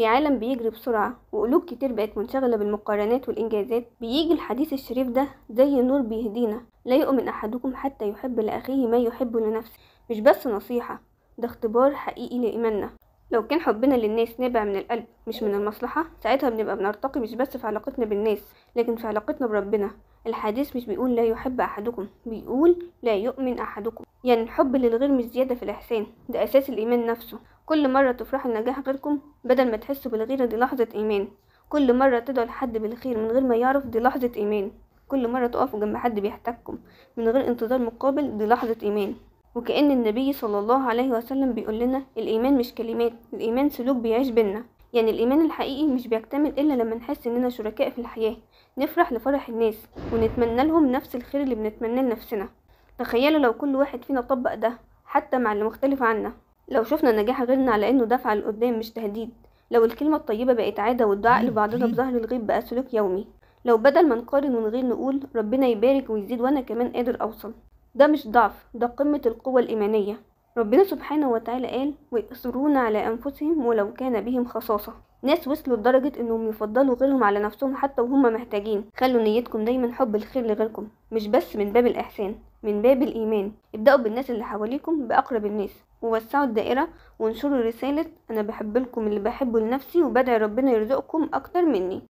في عالم بيجري بسرعة وقلوب كتير بقت منشغلة بالمقارنات والإنجازات، بيجي الحديث الشريف ده زي نور بيهدينا. لا يؤمن أحدكم حتى يحب لأخيه ما يحب لنفسه. مش بس نصيحة، ده اختبار حقيقي لإيماننا. لو كان حبنا للناس نابع من القلب مش من المصلحة، ساعتها بنبقى بنرتقي مش بس في علاقتنا بالناس لكن في علاقتنا بربنا. الحديث مش بيقول لا يحب أحدكم، بيقول لا يؤمن أحدكم. يعني الحب للغير مش زيادة في الإحسان، ده أساس الإيمان نفسه. كل مرة تفرحوا لنجاح غيركم بدل ما تحسوا بالغيرة، دي لحظة إيمان. كل مرة تدعوا لحد بالخير من غير ما يعرف، دي لحظة إيمان. كل مرة تقفوا جنب حد بيحتاجكم من غير انتظار مقابل، دي لحظة إيمان. وكأن النبي صلى الله عليه وسلم بيقول لنا الإيمان مش كلمات، الإيمان سلوك بيعيش بينا. يعني الإيمان الحقيقي مش بيكتمل إلا لما نحس إننا شركاء في الحياة، نفرح لفرح الناس ونتمنى لهم نفس الخير اللي بنتمناه لنفسنا. تخيلوا لو كل واحد فينا طبق ده حتى مع اللي مختلف عنا، لو شفنا نجاح غيرنا على إنه دفعة لقدام مش تهديد، لو الكلمة الطيبة بقت عادة والدعاء لبعضنا بظهر الغيب بقى سلوك يومي، لو بدل ما نقارن ونغير نقول ربنا يبارك ويزيد وأنا كمان قادر أوصل. ده مش ضعف، ده قمة القوة الإيمانية. ربنا سبحانه وتعالى قال ويؤثرون على أنفسهم ولو كان بهم خصاصة. ناس وصلوا لدرجة إنهم يفضلوا غيرهم على نفسهم حتى وهم محتاجين. خلوا نيتكم دايما حب الخير لغيركم، مش بس من باب الإحسان، من باب الإيمان. ابدأوا بالناس اللي حواليكم، بأقرب الناس، ووسعوا الدائرة وانشروا رسالة أنا بحب لكم اللي بحبه لنفسي وبدعي ربنا يرزقكم أكتر مني.